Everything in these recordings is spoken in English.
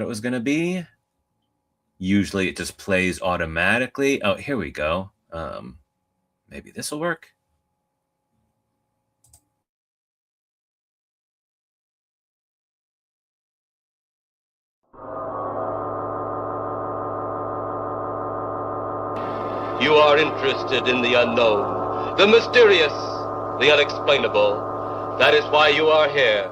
it was going to be. Usually it just plays automatically. Oh, here we go. Maybe this will work. You are interested in the unknown, the mysterious, the unexplainable. That is why you are here.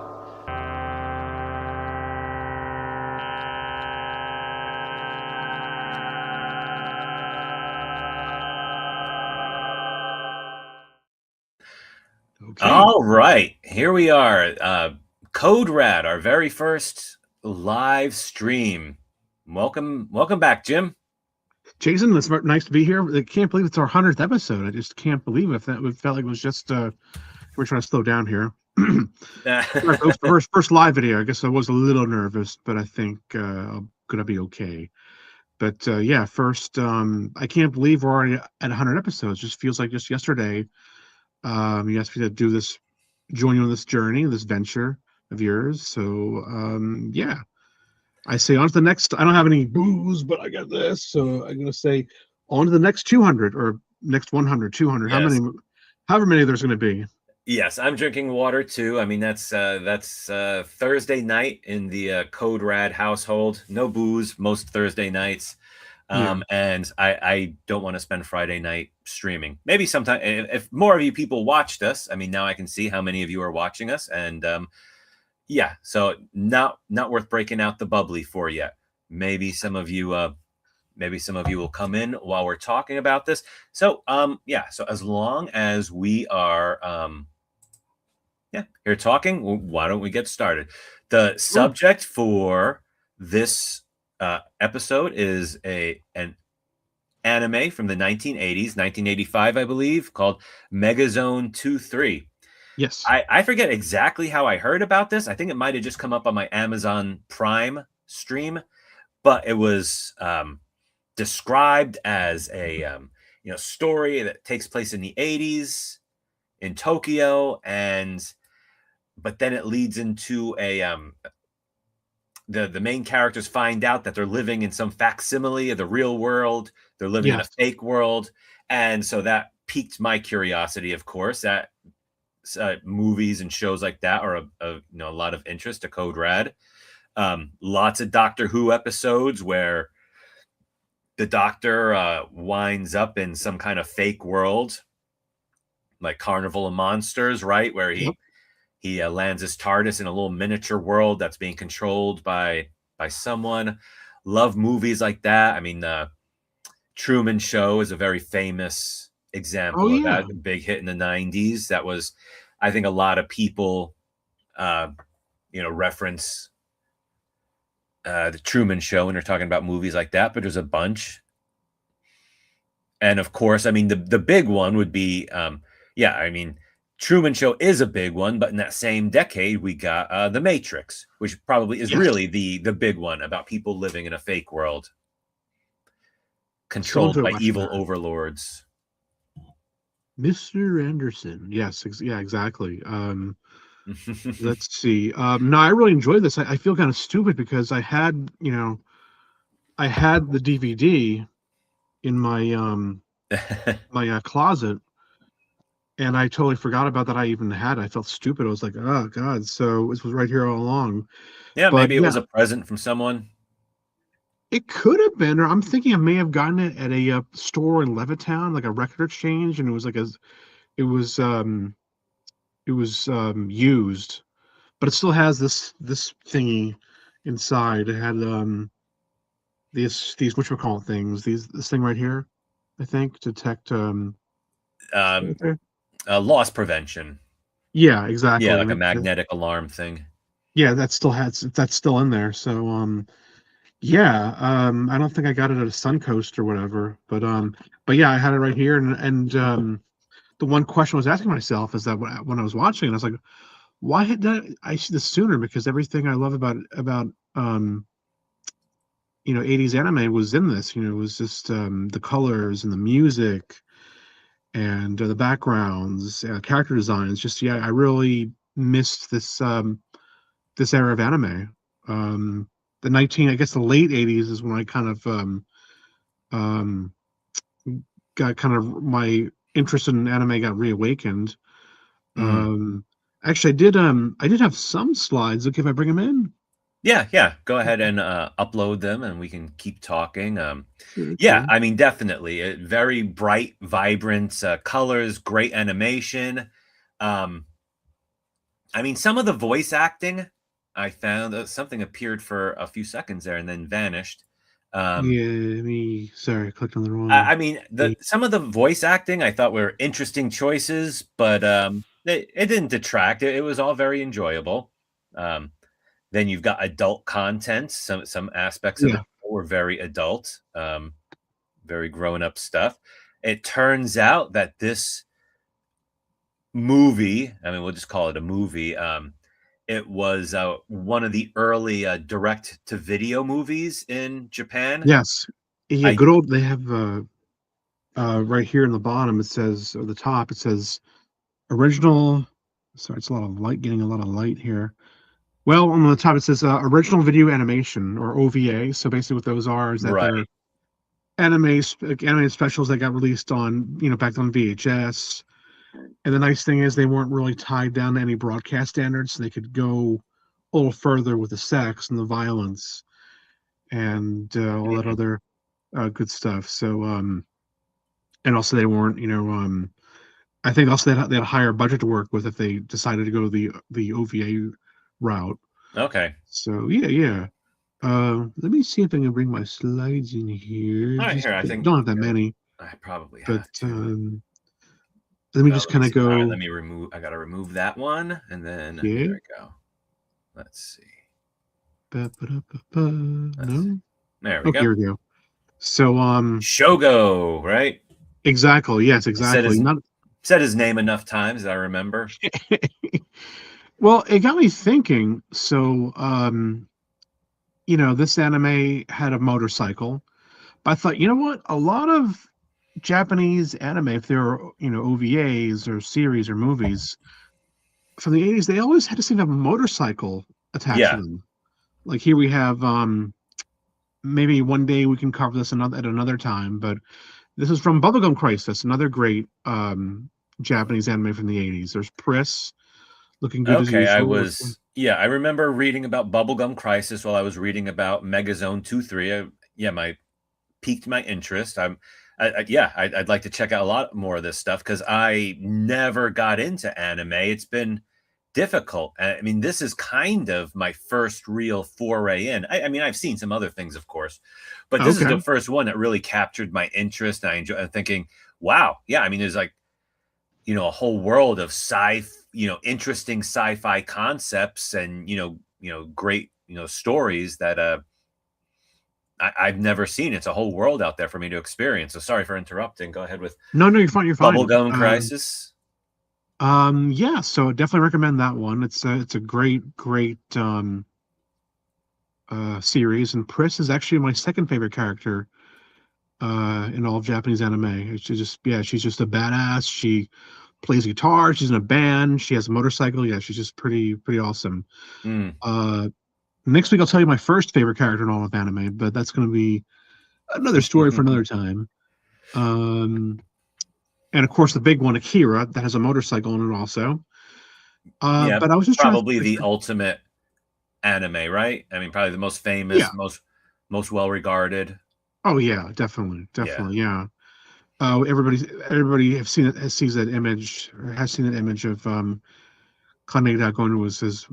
Okay. All right, here we are. Code Rad, our very first live stream. Welcome back, Jim. Jason, it's nice to be here. I can't believe it's our 100th episode. I just can't believe it. That felt like it was just we're trying to slow down here. first live video. I guess I was a little nervous, but I think I'm gonna be okay. But yeah, first, I can't believe we're already at 100 episodes. Just feels like just yesterday. You asked me to do this, join you on this journey, this venture of yours. So yeah, I say on to the next. I don't have any booze, but I got this. So I'm gonna say on to the next 200 or next 100, 200. Yes. However many there's gonna be. Yes, I'm drinking water too. I mean, that's Thursday night in the Code Rad household. No booze most Thursday nights. And I don't want to spend Friday night streaming. Maybe sometime if more of you people watched us. I mean, now I can see how many of you are watching us, and yeah, so not worth breaking out the bubbly for yet. Maybe some of you will come in while we're talking about this. So yeah, so as long as we are here talking, why don't we get started? The subject for this episode is an anime from the 1980s, 1985, I believe, called MEGAZONE 2-3. Yes. I forget exactly how I heard about this. I think it might have just come up on my Amazon Prime stream, but it was described as a story that takes place in the 80s in Tokyo, but then it leads into the main characters find out that they're living in some facsimile of the real world. They're living in a fake world. And so that piqued my curiosity, of course, that movies and shows like that are a lot of interest to Code Rad. Lots of Doctor Who episodes where the Doctor winds up in some kind of fake world, like Carnival of Monsters, right? Where he lands his TARDIS in a little miniature world that's being controlled by someone. Love movies like that. I mean, Truman Show is a very famous example of that. A big hit in the 90s. That was, I think, a lot of people, reference the Truman Show when they're talking about movies like that. But there's a bunch. And of course, I mean, the big one would be, Truman Show is a big one, but in that same decade, we got The Matrix, which probably is really the big one about people living in a fake world controlled by evil overlords. Mr. Anderson. Yes, yeah, exactly. Let's see. No, I really enjoyed this. I feel kind of stupid because I had the DVD in my my closet. And I totally forgot about that I even had. I felt stupid. I was like, oh, God. So this was right here all along. Yeah, maybe it was a present from someone. It could have been. Or I'm thinking I may have gotten it at a store in Levittown, like a record exchange. And it was like it was used. But it still has this thingy inside. It had these whatchamacallit things. This thing right here, I think, detect loss prevention. Yeah, exactly. Yeah, like a magnetic alarm thing. Yeah, that's still in there. So yeah, I don't think I got it at a Suncoast or whatever, but yeah, I had it right here, and the one question I was asking myself is that when I was watching it, I was like, why did I see this sooner? Because everything I love about 80s anime was in this. It was just the colors and the music and the backgrounds, character designs. Just I really missed this this era of anime. I guess the late 80s is when I kind of um, got kind of my interest in anime got reawakened. Mm. Um, Actually, I did have some slides. Okay, if I bring them in, Yeah, yeah. Go ahead and upload them, and we can keep talking. Yeah, okay. I mean, definitely, very bright, vibrant colors, great animation. Um, I mean, some of the voice acting, I found something appeared for a few seconds there and then vanished. Um, Yeah, sorry, I clicked on the wrong. I mean, the some of the voice acting I thought were interesting choices, but it didn't detract. It was all very enjoyable. Um, then you've got adult content. Some aspects of Yeah, it were very adult, very grown up stuff. It turns out that this movie, I mean, we'll just call it a movie. It was one of the early direct to video movies in Japan. yes, yeah. I Good old. They have right here in the bottom. It says, or the top. It says original. Sorry, it's a lot of light. Getting a lot of light here. Well, on the top it says original video animation or OVA. So basically, what those are is that they're right. animated specials that got released on back on VHS. And the nice thing is they weren't really tied down to any broadcast standards, so they could go a little further with the sex and the violence and all that Mm, other good stuff. So and also they weren't I think also they had a higher budget to work with if they decided to go the OVA route. okay. So yeah, yeah. Let me see if I can bring my slides in here. All right. Just Here, I think don't have that many, I probably but have to. let me Oh, just let me kind of see. All right, go. let me remove. I got to remove that one, and then here Okay. we go. Let's see. Let's see. No. There we Okay, go. here we go. So Shogo, right? exactly. Yes, I said exactly. Not his name enough times. I remember. well. It got me thinking. So this anime had a motorcycle, but I thought, you know what? A lot of Japanese anime, if they're OVAs or series or movies from the 80s, they always had to seem to have a motorcycle attached to Yeah. them. Like here we have maybe one day we can cover this at another time, but this is from Bubblegum Crisis, another great Japanese anime from the 80s. There's Pris, looking good as Okay. usual. Yeah, I remember reading about Bubblegum Crisis while I was reading about Megazone 2-3. Yeah, my piqued my interest. I'd like to check out a lot more of this stuff because I never got into anime. It's been difficult. I mean, this is kind of my first real foray in. I mean, I've seen some other things, of course, but this is Okay. the first one that really captured my interest. And I enjoy thinking, wow, yeah. I mean, there's like a whole world of interesting sci-fi concepts and great stories that I've never seen. It's a whole world out there for me to experience. So sorry for interrupting. Go ahead with No, no, you're fine. You're fine. Bubblegum Crisis. Yeah. So definitely recommend that one. It's a great, great series, and Pris is actually my second favorite character in all of Japanese anime. She's just a badass. She plays guitar. She's in a band. She has a motorcycle. Yeah, she's just pretty awesome. Mm. Uh, Next week I'll tell you my first favorite character in all of anime, but that's going to be another story for another time. Um, and of course the big one, Akira, that has a motorcycle in it also. Yeah, But I was just trying to. probably the ultimate anime, right? I mean, probably the most Yeah. famous, most well regarded. Oh yeah, definitely, Yeah. definitely, yeah. Everybody has sees that image or has seen that image of Kaneda going to his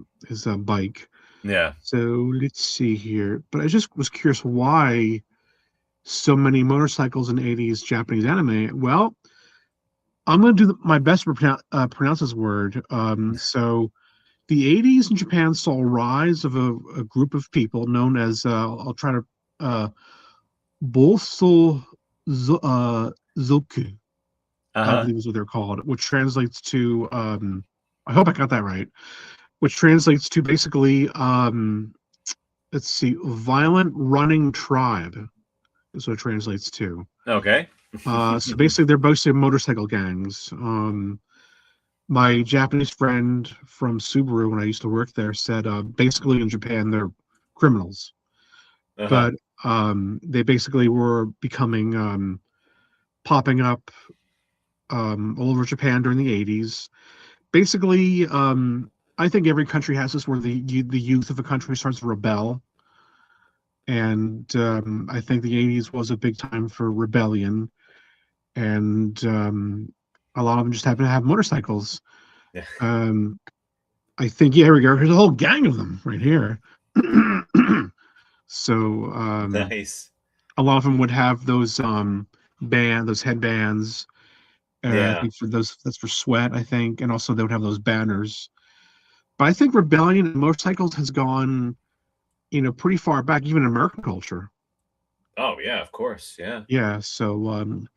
bike. Yeah. So let's see here. But I just was curious why so many motorcycles in 80s Japanese anime. Well, I'm going to do my best to pronounce this word. So the 80s in Japan saw a rise of a group of people known as I'll try to Bolso Zoku, I Uh-huh. believe is what they're called, which translates to I hope I got that right. Which translates to basically let's see, violent running tribe is what it translates to. Okay. So basically, they're mostly motorcycle gangs. My Japanese friend from Subaru, when I used to work there, said basically in Japan they're criminals. Uh-huh. but they basically were becoming popping up all over Japan during the 80s. Basically, I think every country has this where the youth of a country starts to rebel, and I think the 80s was a big time for rebellion, and a lot of them just happen to have motorcycles. Yeah. Um, I think, yeah, here we go. Here's a whole gang of them right here. So Nice. a lot of them would have those headbands. I Yeah. think for those that's for sweat, I think, and also they would have those banners. But I think rebellion in motorcycles has gone, pretty far back, even in American culture. Oh yeah, of course. Yeah. Yeah. So,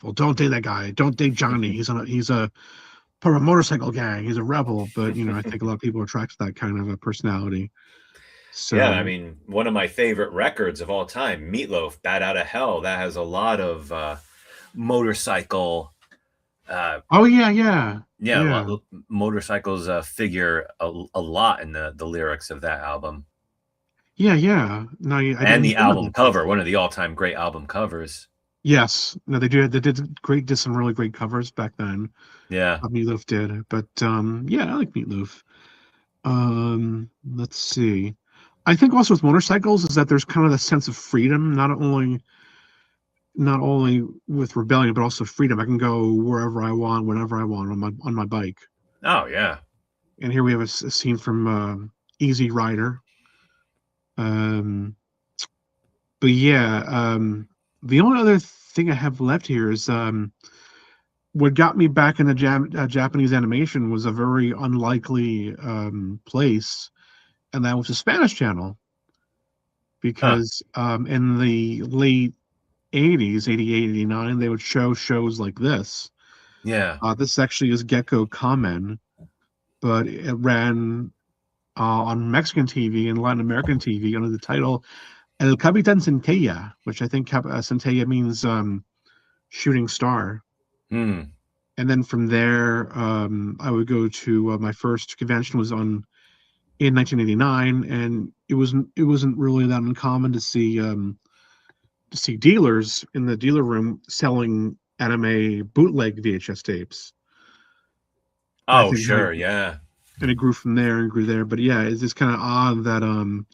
well, don't date that guy. Don't date Johnny. He's a part of a motorcycle gang. He's a rebel. But I think a lot of people are attracted to that kind of a personality. Yeah, I So, mean, one of my favorite records of all time, Meatloaf, Bat Out of Hell, that has a lot of motorcycle oh yeah, yeah, yeah, yeah, motorcycles figure a lot in the lyrics of that album. yeah, yeah. No, I And didn't the know album that. cover, one of the all-time great album covers. Yes, no, they do. They did some really great covers back then. Yeah. Meatloaf did, but yeah, I like Meatloaf. Let's see. I think also with motorcycles is that there's kind of a sense of freedom, not only with rebellion, but also freedom. I can go wherever I want, whenever I want on my bike. Oh yeah. And here we have a scene from Easy Rider. Um, but yeah, the only other thing I have left here is what got me back into Japanese animation was a very unlikely place, and that was the Spanish channel. Huh. Because in the late 80s, 88, 89, they would show shows like this. Yeah. This actually is Gecko Kamen, but it ran on Mexican TV and Latin American TV under the title El Capitan Centella, which I think Centella means shooting star. Hmm. And then from there, I would go to my first convention was in 1989, and it wasn't really that uncommon to see dealers in the dealer room selling anime bootleg VHS tapes. And I Oh, think sure, yeah. and it grew from there and grew there. But yeah, it's just kind of odd that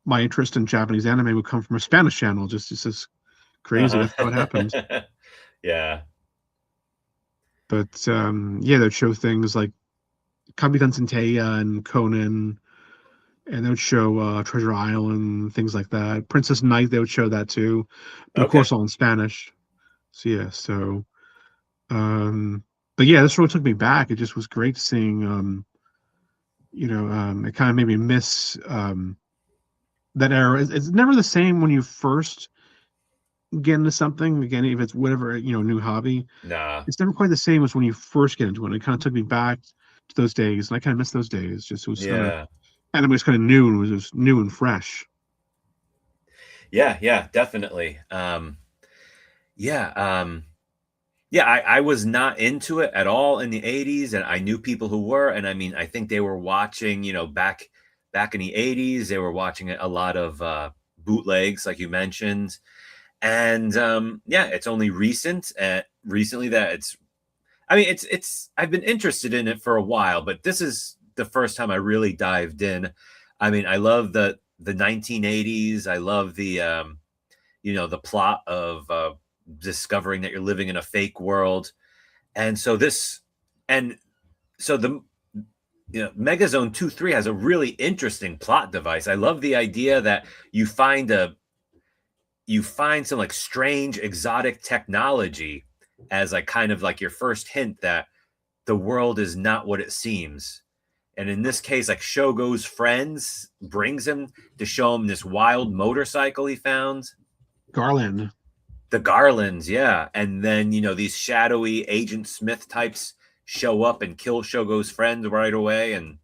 my interest in Japanese anime would come from a Spanish channel. Just as crazy. That's how it happened. Uh-huh. Yeah. But yeah, they'd show things like Kapitan Centella and Conan, and they would show Treasure Island, things like that. Princess Knight, they would show that too, but of Okay. course all in Spanish. So yeah, um, but yeah, this really took me back. It just was great seeing, it kind of made me miss that era. It's never the same when you first get into something. Again, if it's whatever, new hobby, Nah. it's never quite the same as when you first get into it. It kind of took me back to those days, and I kind of miss those days. Just it was kind of Yeah. anime was kind of new and it was just new and fresh. Yeah, yeah, definitely. Yeah, yeah, I was not into it at all in the 80s, and I knew people who were, and I mean, I think they were watching, back in the 80s, they were watching a lot of bootlegs, like you mentioned. And yeah, it's only recently that it's I've been interested in it for a while, but this is the first time I really dived in. I mean, I love the 1980s. I love the plot of discovering that you're living in a fake world. And so this, and so the, Megazone 2-3 has a really interesting plot device. I love the idea that you find some like strange exotic technology as like kind of like your first hint that the world is not what it seems. And in this case, like Shogo's friends brings him to show him this wild motorcycle he found. Garland. The Garlands, yeah. And then, these shadowy Agent Smith types show up and kill Shogo's friend right away. And,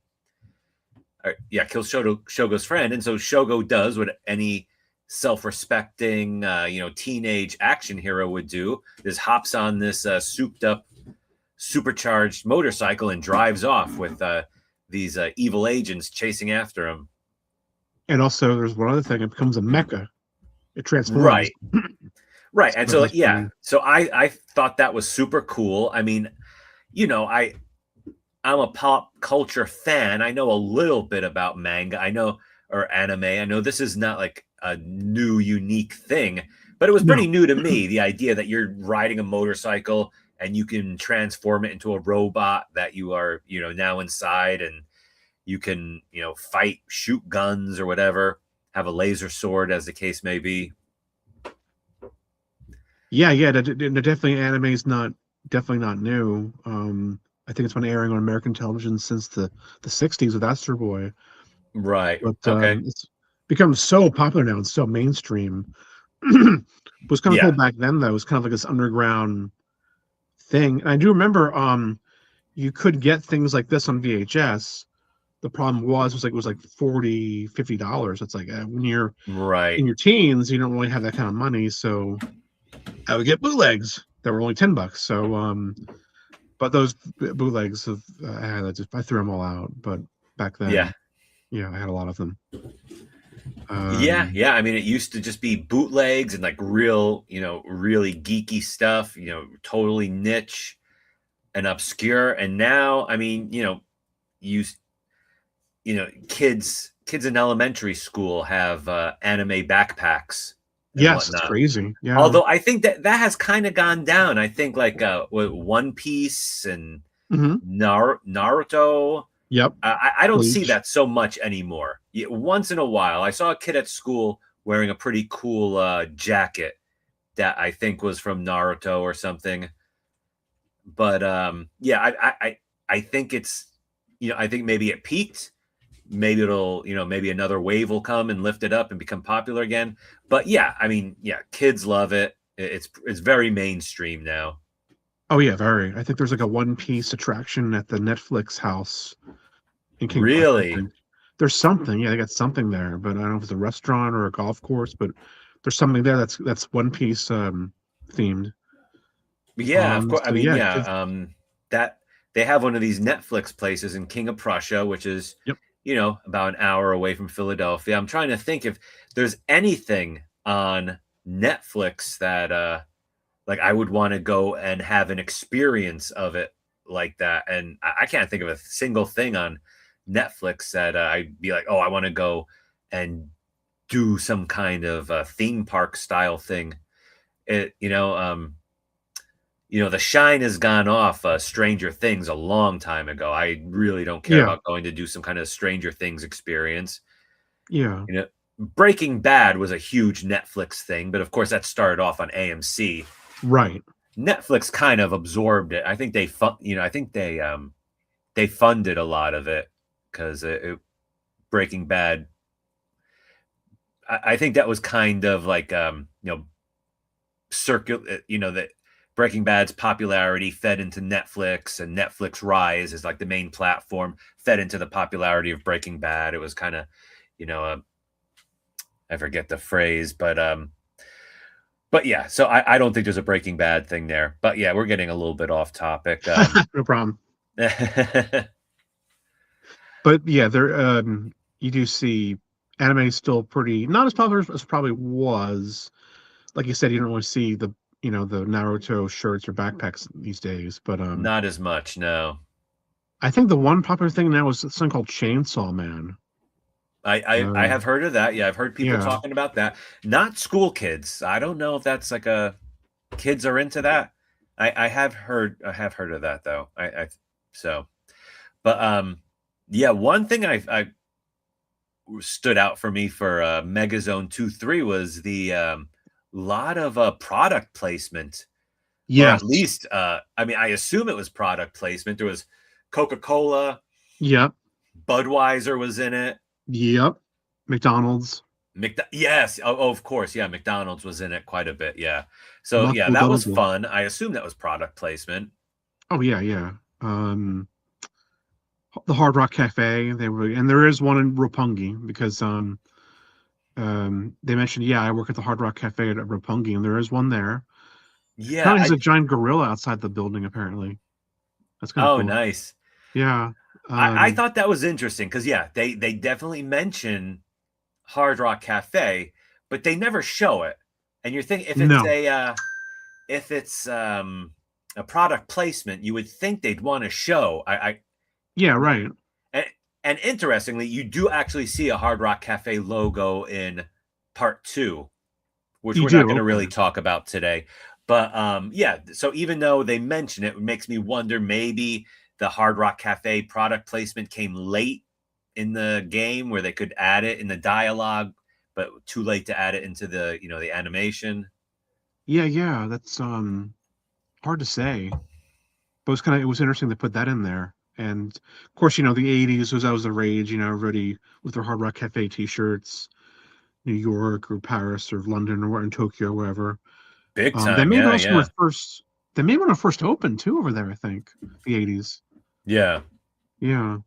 yeah, kill Shogo's friend. And so Shogo does what any self-respecting, teenage action hero would do, is hops on this souped up, supercharged motorcycle and drives off with these evil agents chasing after him. And also, there's one other thing. It becomes a mecha. It transforms. Right. Right. And So so that's yeah, funny. so I thought that was super cool. I mean, you know, I'm a pop culture fan. I know a little bit about manga. I know or anime. I know this is not like a new unique thing, but it was No. pretty new to me. The idea that you're riding a motorcycle and you can transform it into a robot that you are, you know, now inside, and you can, you know, fight, shoot guns or whatever, have a laser sword as the case may be. Yeah, yeah. Definitely anime is not definitely not new. I think it's been airing on American television since the '60s with Astro Boy, Right. but Okay. it's become so popular now. It's so mainstream. What was kind of cool Yeah. back then, though, it was kind of like this underground thing. And I do remember you could get things like this on VHS. The problem was like it was like 40, $50. It's like when you're in Right. your teens, you don't really have that kind of money. So I would get bootlegs that were only $10. So but those bootlegs of I threw them all out. But back Yeah. then, yeah, I had a lot of them. Yeah, Um, yeah. I mean, it used to just be bootlegs and like real, you know, really geeky stuff, you know, totally niche and obscure. And now, I mean, you, kids in elementary school have anime backpacks and yes, it's whatnot. crazy. Yeah. Although I think that has kind of gone down. I think like One Piece and Hmm. Naruto. Yep. I don't see Bleach. that so much anymore. Once in a while, I saw a kid at school wearing a pretty cool jacket that I think was from Naruto or something. But yeah, I think it's, I think maybe it peaked. Maybe it'll, maybe another wave will come and lift it up and become popular again. But yeah, I mean, yeah, kids love it. It's very mainstream now. Oh yeah, very. I think there's like a One Piece attraction at the Netflix house in King Park, I Really? think. There's something, yeah, they got something there, but I don't know if it's a restaurant or a golf course, but there's something there that's One Piece themed. Yeah, of course. I So mean, yeah, yeah, kids, that they have one of these Netflix places in King of Prussia, which is, yep. about an hour away from Philadelphia. I'm trying to think if there's anything on Netflix that like I would want to go and have an experience of it like that. And I can't think of a single thing on Netflix that I'd be like, oh, I want to go and do some kind of theme park style thing. It, the shine has gone off Stranger Things a long time ago. I really don't care Yeah, about going to do some kind of Stranger Things experience. yeah, You know, Breaking Bad was a huge Netflix thing, but of course that started off on AMC. right. Netflix kind of absorbed it. I think they funded a lot of it because Breaking Bad. I think that was kind of like circular. That Breaking Bad's popularity fed into Netflix, and Netflix rise is like the main platform fed into the popularity of Breaking Bad. It was kind of, you know, I forget the phrase, but yeah. So I don't think there's a Breaking Bad thing there. But yeah, we're getting a little bit off topic. No problem. But yeah, there you do see anime is still pretty not as popular as probably was. Like you said, you don't really see the Naruto shirts or backpacks these days. But Not as much, no. I think the one popular thing now is something called Chainsaw Man. I Uh, have heard of that. Yeah, I've heard people yeah, talking about that. Not school kids. I don't know if that's like a kids are into that. I have heard of that though. I so but yeah, one thing I stood out for me for Megazone 2-3 was the lot of product placement, or at yes, least I mean I assume it was product placement. There was Coca-Cola, yep, Budweiser was in it. yep. McDonald's, Yes. Oh, of course. Yeah. McDonald's was in it quite a bit. Yeah. So yeah, Buffalo that was Double. fun. I assume that was product placement. Oh yeah, yeah. The Hard Rock Cafe. They were, and there is one in Roppongi because they mentioned, yeah, I work at the Hard Rock Cafe at Roppongi, and there is one there. Yeah. Apparently, there's a giant gorilla outside the building. Apparently, that's kind of Oh, cool. nice. Yeah. I thought that was interesting because yeah, they definitely mention Hard Rock Cafe, but they never show it. And you're thinking No. if it's a product placement, you would think they'd want to show. Yeah, right. And, and interestingly, you do actually see a Hard Rock Cafe logo in part 2, which You we're not do. going to really Okay. talk about today. But yeah, so even though they mention it, it makes me wonder maybe the Hard Rock Cafe product placement came late in the game where they could add it in the dialogue, but too late to add it into the the animation. Yeah, that's hard to say. But it was interesting to put that in there. And of course, the 80s was always the rage, everybody with their Hard Rock Cafe t-shirts, New York or Paris or London or in Tokyo, wherever. Big They time, made yeah, also yeah, they made when it first opened too over there, I think, the 80s. yeah. Yeah.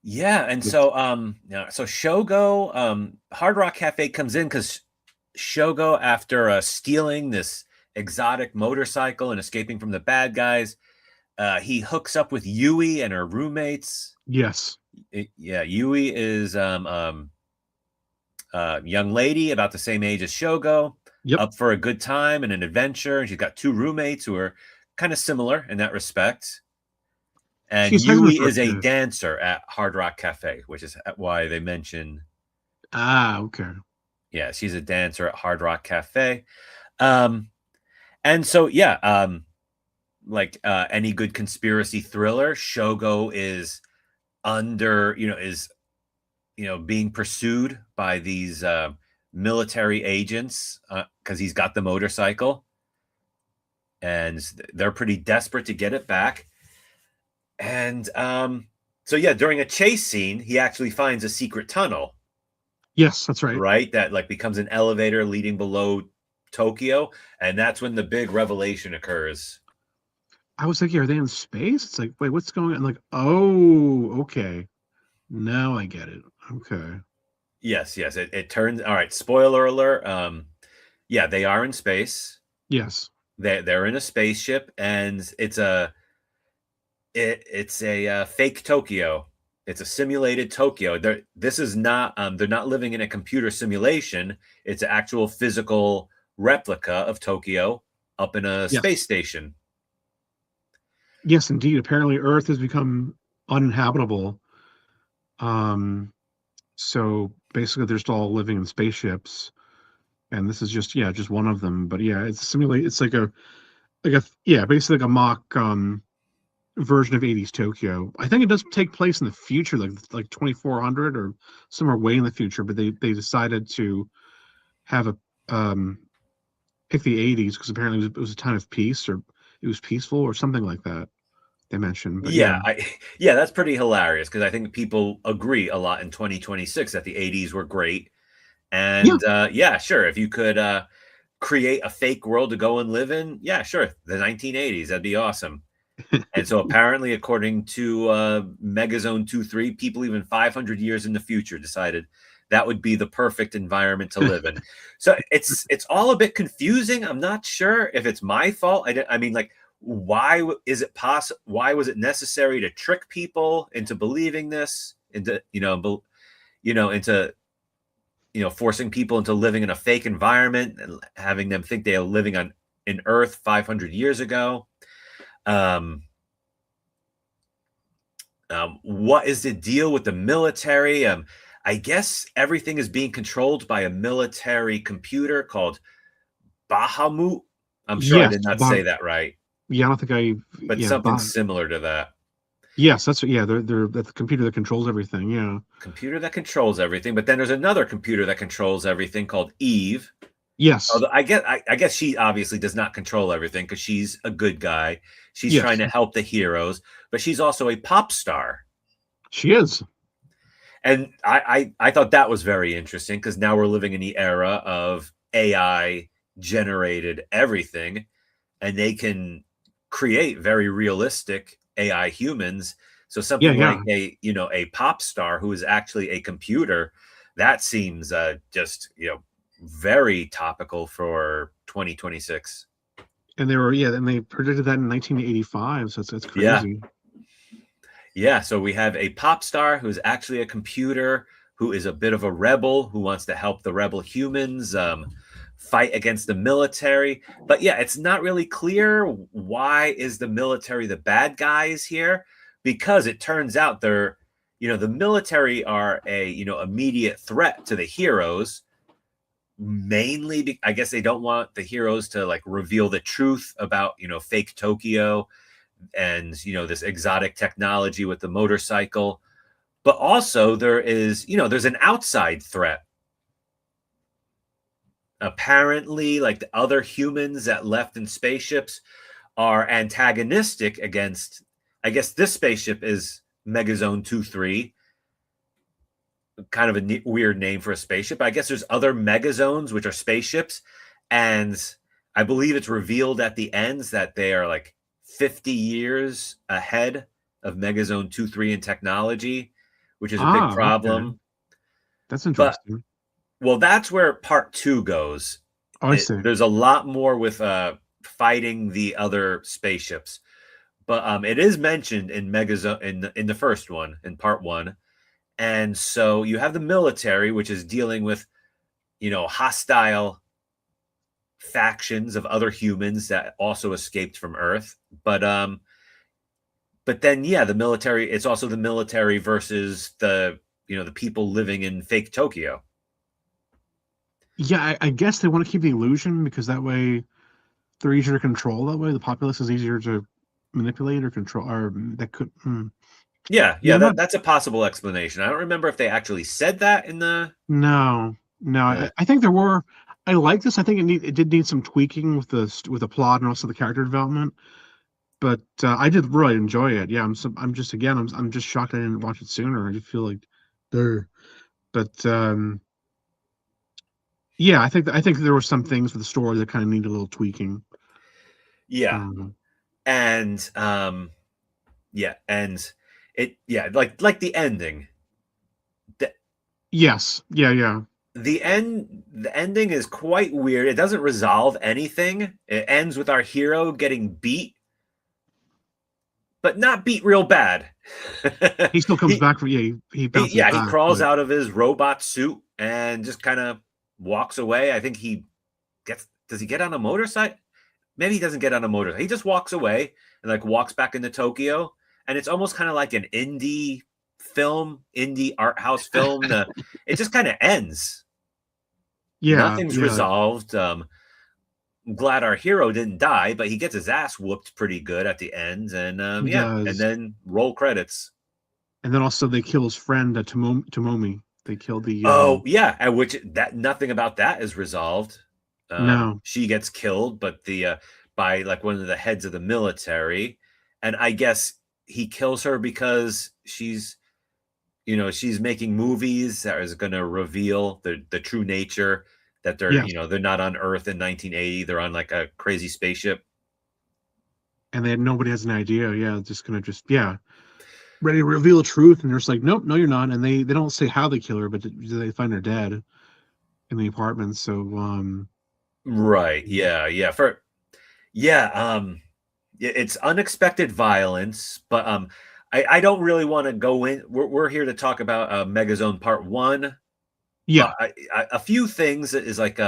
Yeah, and But so so Shogo, Hard Rock Cafe comes in because Shogo, after stealing this exotic motorcycle and escaping from the bad guys, he hooks up with Yui and her roommates. yes. Yeah, Yui is young lady about the same age as Shogo, Yep. up for a good time and an adventure, and she's got 2 roommates who are kind of similar in that respect. And She's hesitant Yui for a is a kid. dancer at Hard Rock Cafe, which is why they mention. Ah, okay. Yeah, she's a dancer at Hard Rock Cafe. And so, yeah, like any good conspiracy thriller, Shogo is being pursued by these military agents because he's got the motorcycle. And they're pretty desperate to get it back. And so, yeah, during a chase scene, he actually finds a secret tunnel. Yes, that's right. Right? That like becomes an elevator leading below Tokyo. And that's when the big revelation occurs. I was thinking, are they in space? It's like, wait, what's going on? Like, oh, okay. Now I get it. Okay. Yes. It turns all right. Spoiler alert. Yeah, they are in space. Yes. They're in a spaceship, and it's a fake Tokyo. It's a simulated Tokyo. This is not. They're not living in a computer simulation. It's an actual physical replica of Tokyo up in a Yes. space station. Yes, indeed. Apparently, Earth has become uninhabitable. So basically, they're just all living in spaceships, and this is just one of them. But yeah, it's simulate. It's basically like a mock version of 80s Tokyo. I think it does take place in the future, like 2400 or somewhere way in the future. But they decided to have a pick the 80s because apparently it was a time of peace, or it was peaceful or something like that. They mentioned, but yeah, Yeah, that's pretty hilarious because I think people agree a lot in 2026 that the 80s were great. yeah, And yeah, sure, if you could create a fake world to go and live in, yeah, sure, the 1980s, that'd be awesome. And so apparently, according to Megazone 23, people even 500 years in the future decided that would be the perfect environment to live in. So it's all a bit confusing. I'm not sure if it's my fault. I mean, like, why is it possible? Why was it necessary to trick people into believing this? Into into forcing people into living in a fake environment and having them think they are living on in Earth 500 years ago. What is the deal with the military? I guess everything is being controlled by a military computer called Bahamut. I'm sure I yes, did not Bob. say that right, Yeah, I don't think but yeah, something Bob. similar to that. Yes, they're the computer that controls everything. Yeah. Computer that controls everything, but then there's another computer that controls everything called Eve. Yes. Although I guess she obviously does not control everything because she's a good guy. She's trying Yes, to help the heroes, but she's also a pop star. she is. And I thought that was very interesting because now we're living in the era of AI generated everything, and they can create very realistic AI humans. So Yeah, something yeah. like a pop star who is actually a computer, that seems just very topical for 2026. And they predicted that in 1985. So that's Yeah. crazy. Yeah, so we have a pop star who's actually a computer who is a bit of a rebel who wants to help the rebel humans fight against the military. But yeah, it's not really clear why is the military the bad guys here, because it turns out they're, the military are a, immediate threat to the heroes. Mainly, I guess they don't want the heroes to like reveal the truth about, fake Tokyo and, this exotic technology with the motorcycle. But also there is, there's an outside threat. Apparently, like the other humans that left in spaceships are antagonistic against, I guess this spaceship is Megazone 23. Kind of a weird name for a spaceship. I guess there's other megazones, which are spaceships. And I believe it's revealed at the ends that they are like 50 years ahead of Megazone 23 in technology, which is a big problem. Okay. That's interesting. Well, that's where part 2 goes. Oh, I see. There's a lot more with fighting the other spaceships. But it is mentioned in Megazone in the first one, in part 1. And so you have the military, which is dealing with, hostile factions of other humans that also escaped from Earth. But then, yeah, the military, it's also the military versus the people living in fake Tokyo. Yeah, I guess they want to keep the illusion because that way they're easier to control. That way the populace is easier to manipulate or control. Or that could. Yeah, that's a possible explanation. I don't remember if they actually said that in the. No. I think there were. I like this. I think it did need some tweaking with the plot and also the character development. But I did really enjoy it. Yeah, I'm just shocked I didn't watch it sooner. I just feel like there, but yeah, I think there were some things with the story that kind of needed a little tweaking. Yeah, and like the ending. Yes, yeah. The ending is quite weird. It doesn't resolve anything. It ends with our hero getting beat, but not beat real bad. He still comes back for he bounces back. He crawls out of his robot suit and just kind of walks away. I think does he get on a motorcycle? Maybe he doesn't get on a motorcycle. He just walks away and like walks back into Tokyo. And it's almost kind of like an indie art house film. It just kind of ends. Yeah. Nothing's resolved. I'm glad our hero didn't die, but he gets his ass whooped pretty good at the end. And and then roll credits. And then also they kill his friend Tomomi. They killed the and which nothing about that is resolved. No, she gets killed, but by like one of the heads of the military, and I guess he kills her because she's making movies that is going to reveal the true nature that they're they're not on Earth in 1980. They're on like a crazy spaceship, and nobody has an idea. Yeah, ready to reveal the truth, and they're just like, nope, no, you're not. And they don't say how they kill her, but they find her dead in the apartment. So right, it's unexpected violence, but I don't really want to go in. We're here to talk about Megazone Part 1. Yeah, a few things is like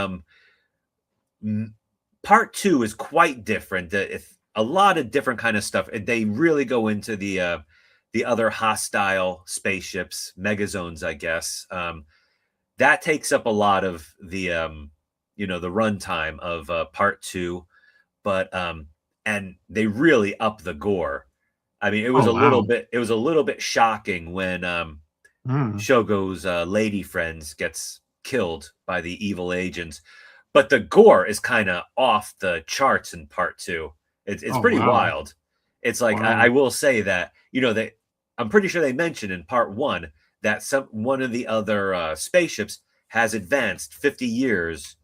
Part 2 is quite different. If a lot of different kind of stuff. They really go into the other hostile spaceships, megazones, I guess. That takes up a lot of the the runtime of Part 2, but and they really up the gore. I mean, it was a little bit shocking when Shogo's lady friends gets killed by the evil agents, but the gore is kind of off the charts in Part 2. It's pretty wild. It's like I will say that I'm pretty sure they mentioned in Part 1 that one of the other spaceships has advanced 50 years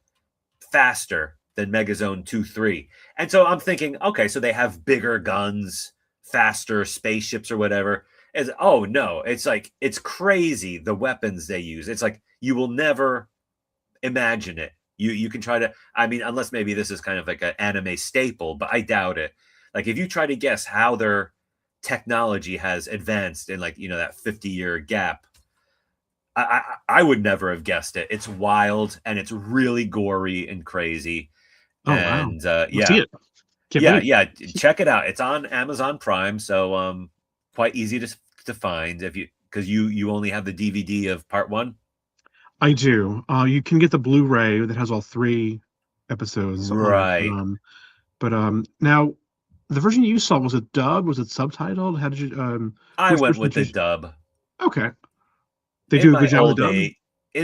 faster than Megazone 2-3. And so I'm thinking, okay, so they have bigger guns, faster spaceships or whatever. No, it's like, it's crazy the weapons they use. It's like you will never imagine it. You can try to, I mean, unless maybe this is kind of like an anime staple, but I doubt it. Like if you try to guess how their technology has advanced in like, that 50-year gap, I would never have guessed it. It's wild and it's really gory and crazy. Oh wow, And let's see yeah, it. Can't wait. yeah, check it out. It's on Amazon Prime, so quite easy to find if you because you only have the DVD of part one. I do. You can get the Blu-ray that has all three episodes on it. Right. Now the version you saw, was it dubbed? Was it subtitled? How did you I which went version with did the you? dub. Okay, they In do a good my job with old the dub. age,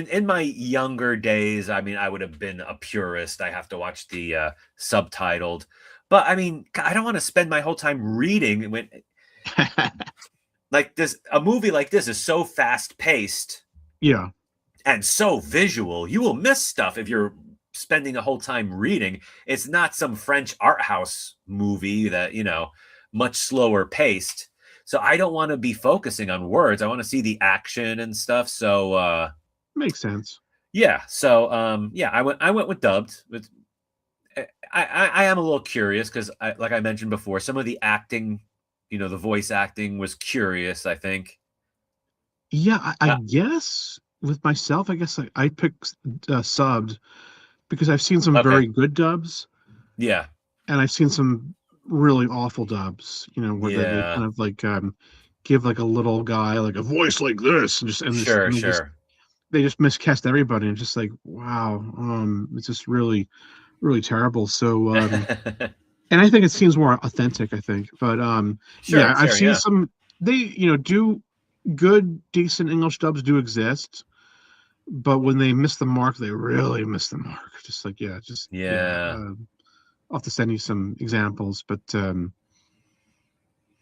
in my younger days, I mean, I would have been a purist. I have to watch the subtitled, but I mean, I don't want to spend my whole time reading when like this. A movie like this is so fast paced Yeah, and so visual. You will miss stuff if you're spending a whole time reading. It's not some French art house movie that much slower paced. So I don't want to be focusing on words. I want to see the action and stuff. So makes sense. yeah, so yeah, I went with dubbed. I am a little curious because like I mentioned before, some of the acting, the voice acting was curious. I think. Yeah, I Uh, guess with myself, I guess I picked subbed because I've seen some okay. very good dubs Yeah. and I've seen some really awful dubs. Where they Yeah. kind of like give like a little guy like a voice like this and just Sure. and Sure. they just miscast everybody and just like wow, it's just really really terrible. So and I think it seems more authentic, I think. But Sure. yeah, I've Sure. seen Yeah. some they do good decent English dubs do exist, but when they miss the mark, they really miss the mark. Just like yeah. Yeah. I'll have to send you some examples, but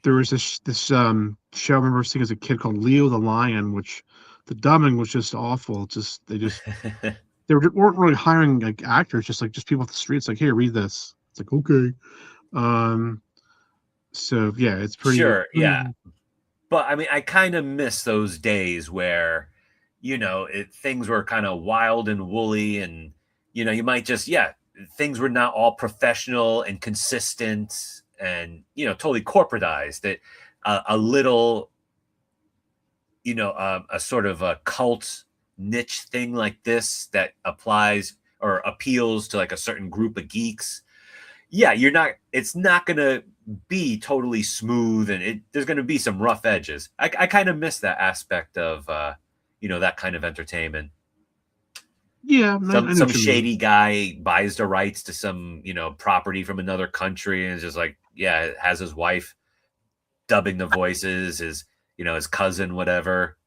there was this show I remember seeing as a kid called Leo the Lion, which the dubbing was just awful. Weren't really hiring like actors, just people off the streets. Like, here, read this. It's like okay. Um, so yeah, it's Sure. Yeah. pretty. But I mean, I kind of miss those days where, things were kind of wild and woolly, and you might just, yeah, things were not all professional and consistent, and totally corporatized. That a little, a sort of a cult niche thing like this that applies or appeals to like a certain group of geeks. Yeah, it's not gonna be totally smooth, and there's gonna be some rough edges. I kind of miss that aspect of that kind of entertainment. Yeah, some I know some what you mean. shady guy buys the rights to some property from another country, and is just like, yeah, has his wife dubbing the voices, his cousin, whatever.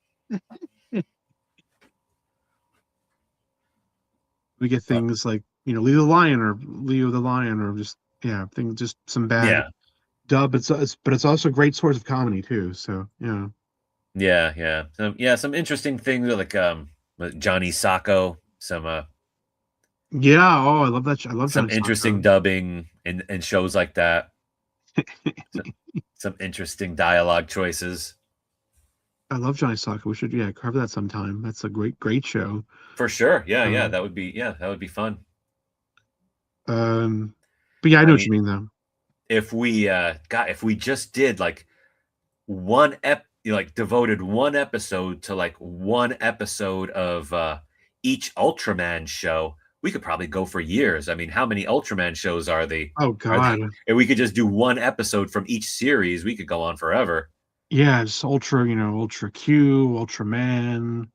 We get But things like Leo the Lion or just yeah things just some bad yeah, dub. But it's also a great source of comedy too. So yeah. some interesting things like Johnny Sacco, Yeah, oh, I love that. I love some Johnny interesting Sacco. dubbing in shows like that. So- some interesting dialogue choices. I love Johnny Sacco. We should cover that sometime. That's a great show. For sure. Yeah, Um, that would be fun. um, but yeah, I know I what mean, you mean though. if we just did like like devoted one episode to like one episode of each Ultraman show, we could probably go for years. I mean, how many Ultraman shows are they? Oh Are they? God, If we could just do one episode from each series, we could go on forever. yeah, it's Ultra. Ultra Q, Ultraman,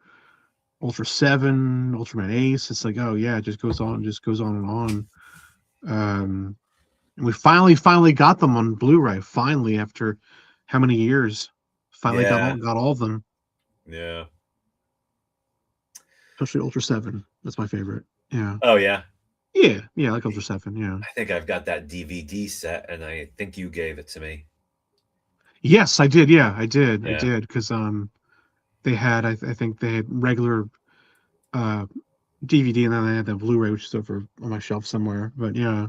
Ultra Seven, Ultraman Ace. It's like oh yeah, it just goes on and on. And we finally got them on Blu-ray. Finally, after how many years? Finally Yeah. got all of them. Yeah. Especially Ultra Seven. That's my favorite. Yeah, Oh yeah. yeah. I like Ultra Seven. Yeah. I think I've got that DVD set, and I think you gave it to me. Yes, I did. Yeah, I Yeah. did because they had I think they had regular uh DVD and then they had the Blu-ray which is over on my shelf somewhere. But yeah,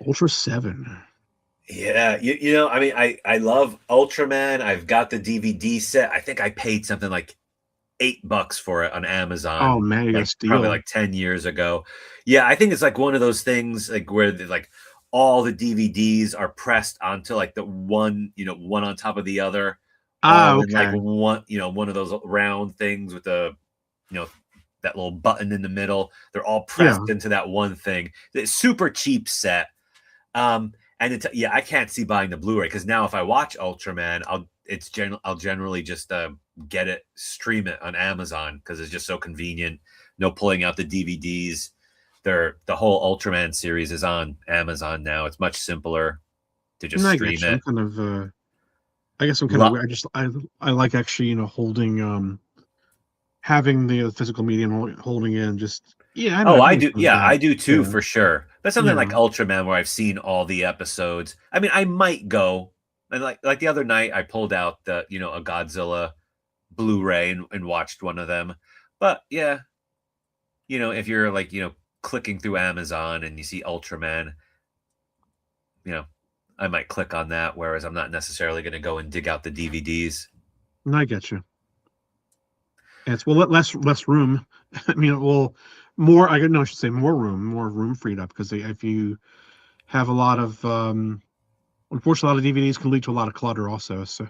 Ultra Seven. Yeah, I mean, I love Ultraman. I've got the DVD set. I think I paid something like $8 for it on Oh Amazon, mega like probably steal. like 10 years ago. Yeah, I think it's like one of those things like where like all the DVDs are pressed onto like the one, one on top of the other, all in like Okay. one of those round things with the, you know, that little button in the middle. They're all Yeah. pressed into that one thing. It's super cheap set. And I can't see buying the Blu-ray because now if I watch Ultraman, I'll generally just get it, stream it on Amazon because it's just so convenient. No pulling out the DVDs. The whole Ultraman series is on Amazon now. It's much simpler to just And I get stream you. I'm it. kind of I guess I'm kind of Lo- weird. I like actually, holding having the physical medium, holding in just yeah, I know oh, I everyone do. does Yeah, that. I do too, Yeah. for sure. But something like Yeah. Ultraman, where I've seen all the episodes. I mean, I might go and like the other night, I pulled out a Godzilla Blu-ray and watched one of them. But yeah, if you're like, clicking through Amazon and you see Ultraman, you know, I might click on that, whereas I'm not necessarily going to go and dig out the DVDs. And I get you. And it's less room. I mean, well, more. I should say more room freed up because if you have a lot of unfortunately, a lot of DVDs can lead to a lot of clutter also. So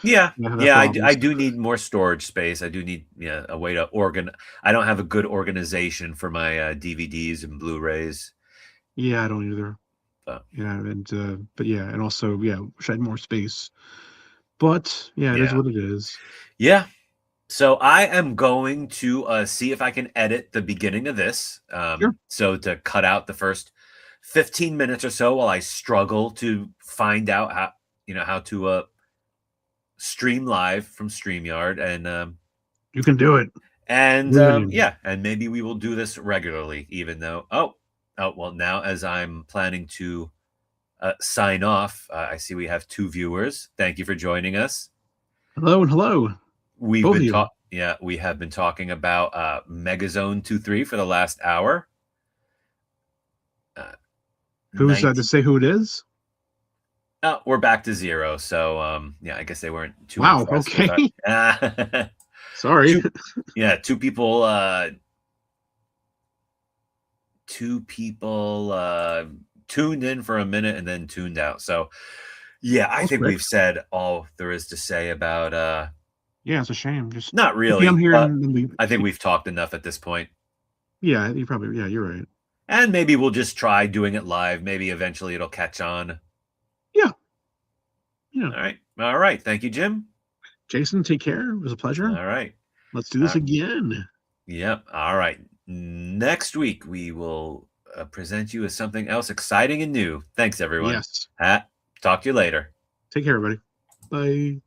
Yeah, you have that yeah, problem. I do need more storage space. I do need a way to I don't have a good organization for my DVDs and Blu-rays. Yeah, I don't either. But Yeah, and but yeah, and also wish I had more space. But yeah, it is yeah, what it is. yeah. So I am going to see if I can edit the beginning of this. Sure. So to cut out the first 15 minutes or so while I struggle to find out how to stream live from StreamYard You can do it. and Believe in you. yeah, and maybe we will do this regularly, even though well, now as I'm planning to sign off, I see we have 2 viewers. Thank you for joining us. Hello and hello, We've both of been you. we have been talking about Megazone 23 for the last hour. Uh, Who's to 19 say who it is? we're back to zero, so yeah, I guess they weren't too Wow. impressed with Okay. that. Sorry. two two people tuned in for a minute and then tuned out. So yeah, I That was think quick. we've said all there is to say about Yeah, it's a shame. Just not okay, I'm really, here but and then leave. I think we've talked enough at this point. Yeah, you probably. Yeah, you're right. And maybe we'll just try doing it live. Maybe eventually it'll catch on. Yeah. Yeah. All right. All right. Thank you, Jim. Jason, take care. It was a pleasure. All right. Let's do this again. Yep. All right. Next week, we will present you with something else exciting and new. Thanks, everyone. Yes. Talk to you later. Take care, everybody. Bye.